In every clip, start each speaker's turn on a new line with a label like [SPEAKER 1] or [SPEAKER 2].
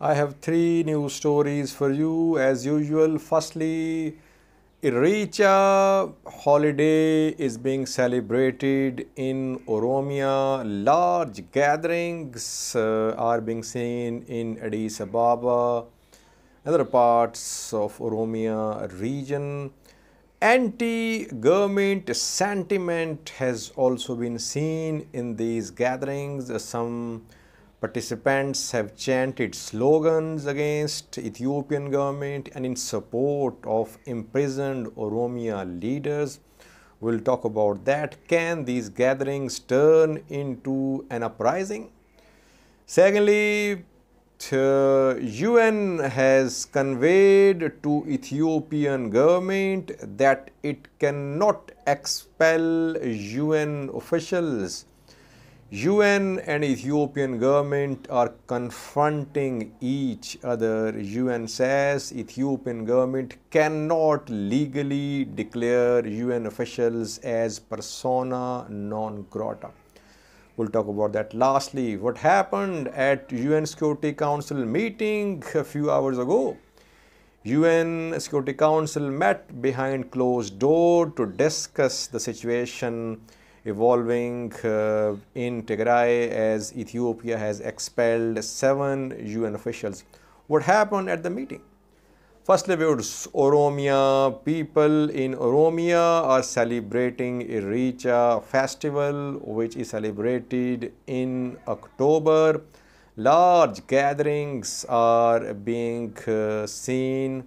[SPEAKER 1] I have three news stories for you as usual. Firstly, Irreechaa holiday is being celebrated in Oromia. Large gatherings are being seen in Addis Ababa, other parts of Oromia region. Anti-government sentiment has also been seen in these gatherings. Some participants have chanted slogans against Ethiopian government and in support of imprisoned Oromia leaders. We'll talk about that. Can these gatherings turn into an uprising? Secondly, UN has conveyed to Ethiopian government that it cannot expel UN officials. UN and Ethiopian government are confronting each other. UN says Ethiopian government cannot legally declare UN officials as persona non grata. We'll talk about that. Lastly, what happened at UN Security Council meeting a few hours ago? UN Security Council met behind closed door to discuss the situation evolving in Tigray as Ethiopia has expelled 7 UN officials. What happened at the meeting? Firstly, Oromia. People in Oromia are celebrating Irreechaa festival, which is celebrated in October. Large gatherings are being seen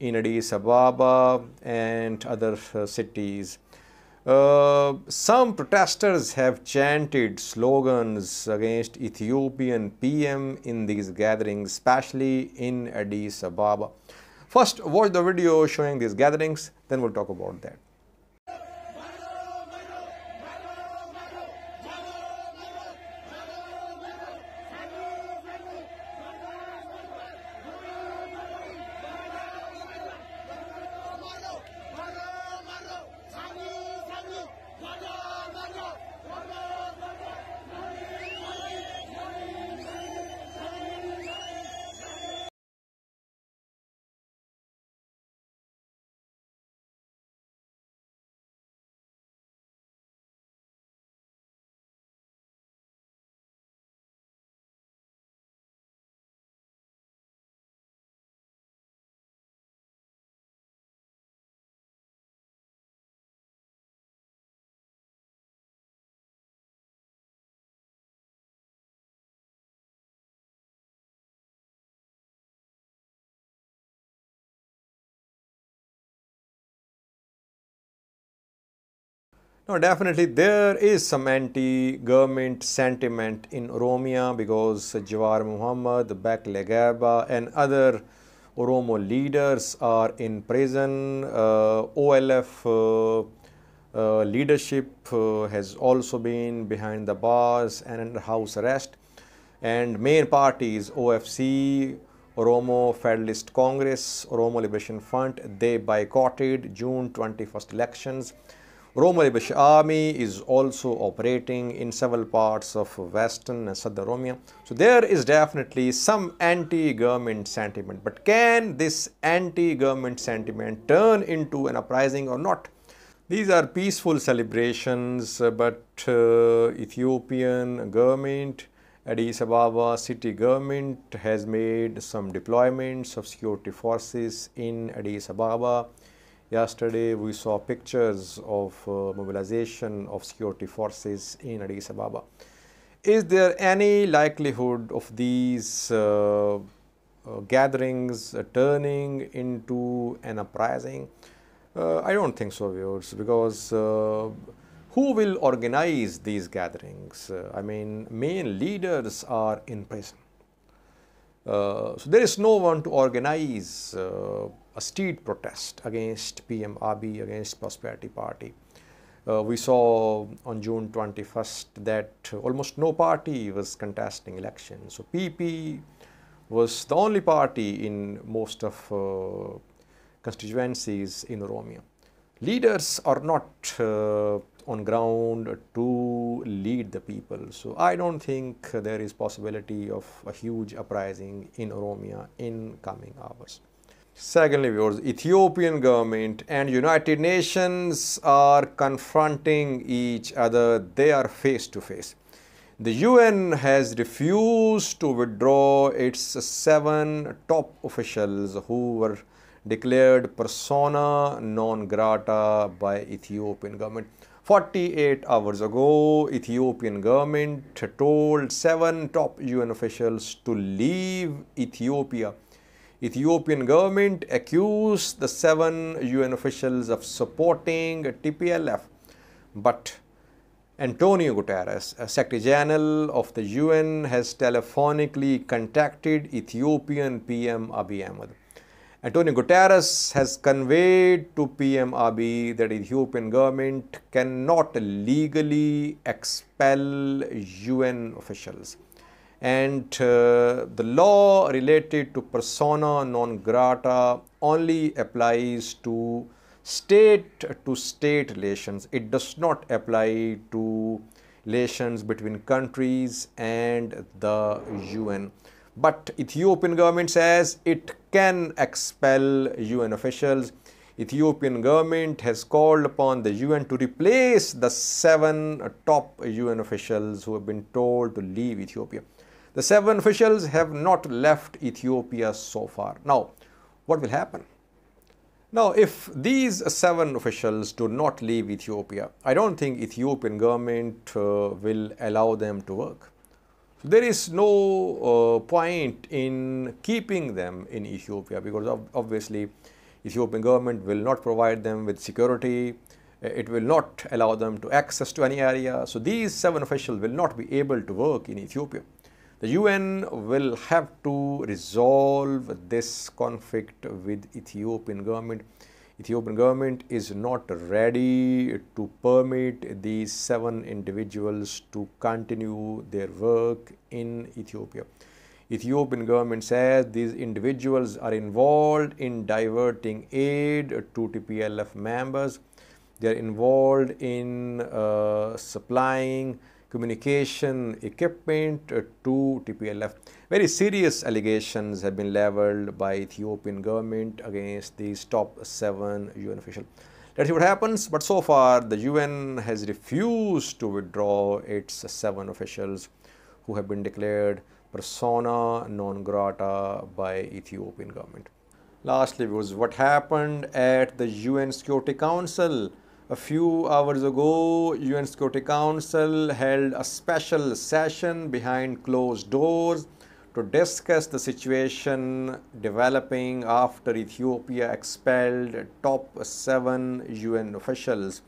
[SPEAKER 1] in Addis Ababa and other cities. Some protesters have chanted slogans against Ethiopian PM in these gatherings, especially in Addis Ababa. First, watch the video showing these gatherings, then we'll talk about that. No, definitely there is some anti-government sentiment in Oromia because Jawar Muhammad, Bekele Gerba and other Oromo leaders are in prison. OLF leadership has also been behind the bars and under house arrest. And main parties OFC, Oromo Federalist Congress, Oromo Liberation Front, they boycotted June 21st elections. Oromo Liberation Army is also operating in several parts of western and southern Oromia. So there is definitely some anti-government sentiment. But can this anti-government sentiment turn into an uprising or not? These are peaceful celebrations, but Ethiopian government, Addis Ababa city government has made some deployments of security forces in Addis Ababa. Yesterday, we saw pictures of mobilization of security forces in Addis Ababa. Is there any likelihood of these gatherings turning into an uprising? I don't think so, viewers, because who will organize these gatherings? I mean, main leaders are in prison. So there is no one to organize a street protest against PM Abiy, against Prosperity Party. We saw on June 21st that almost no party was contesting elections. So PP was the only party in most of constituencies in Oromia. leaders are not on ground to lead the people. So I don't think there is possibility of a huge uprising in Oromia in coming hours. Secondly, viewers, Ethiopian government and United Nations are confronting each other. They are face to face. The UN has refused to withdraw its 7 top officials who were declared persona non grata by Ethiopian government. 48 hours ago, Ethiopian government told 7 top UN officials to leave Ethiopia. Ethiopian government accused the 7 UN officials of supporting TPLF, but Antonio Guterres, Secretary General of the UN, has telephonically contacted Ethiopian PM Abiy Ahmed. Antonio Guterres has conveyed to PM Abiy that Ethiopian government cannot legally expel UN officials. And the law related to persona non grata only applies to state relations. It does not apply to relations between countries and the UN. But Ethiopian government says it can expel UN officials. Ethiopian government has called upon the UN to replace the 7 top UN officials who have been told to leave Ethiopia. The 7 officials have not left Ethiopia so far. Now, what will happen? Now, if these 7 officials do not leave Ethiopia, I don't think Ethiopian government will allow them to work. There is no point in keeping them in Ethiopia because obviously Ethiopian government will not provide them with security. It will not allow them to access to any area. So these 7 officials will not be able to work in Ethiopia. The UN will have to resolve this conflict with Ethiopian government. Ethiopian government is not ready to permit these 7 individuals to continue their work in Ethiopia. Ethiopian government says these individuals are involved in diverting aid to TPLF members. They are involved in supplying communication equipment to TPLF. Very serious allegations have been leveled by Ethiopian government against these top 7 UN officials. Let's see what happens. But so far, the UN has refused to withdraw its 7 officials who have been declared persona non grata by Ethiopian government. Lastly, was what happened at the UN Security Council. A few hours ago, UN Security Council held a special session behind closed doors to discuss the situation developing after Ethiopia expelled top 7 UN officials.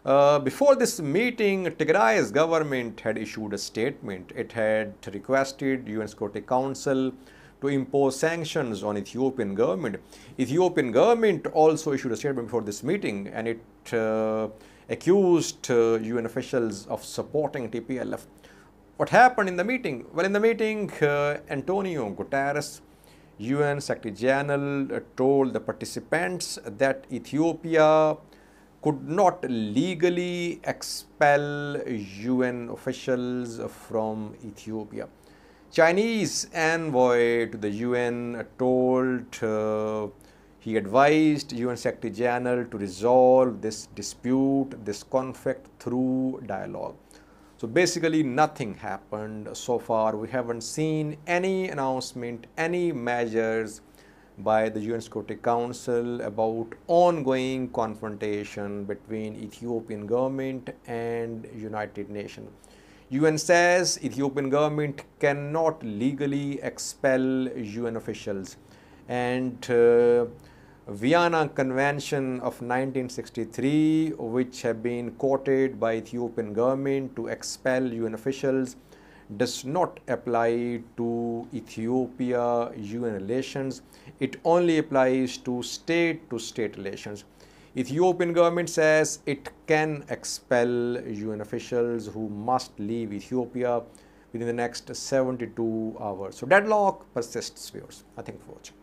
[SPEAKER 1] Before this meeting, Tigray's government had issued a statement. It had requested UN Security Council to impose sanctions on Ethiopian government. Ethiopian government also issued a statement before this meeting, and it accused UN officials of supporting TPLF. What happened in the meeting? Well, in the meeting, Antonio Guterres, UN Secretary General, told the participants that Ethiopia could not legally expel UN officials from Ethiopia. Chinese envoy to the UN he advised UN Secretary General to resolve this dispute, this conflict through dialogue. So basically nothing happened so far. We haven't seen any announcement, any measures by the UN Security Council about ongoing confrontation between Ethiopian government and United Nations. UN says Ethiopian government cannot legally expel UN officials, and Vienna Convention of 1963, which have been quoted by Ethiopian government to expel UN officials, does not apply to Ethiopia-UN relations. It only applies to state relations. Ethiopian government says it can expel UN officials who must leave Ethiopia within the next 72 hours. So deadlock persists, viewers. I think for watching.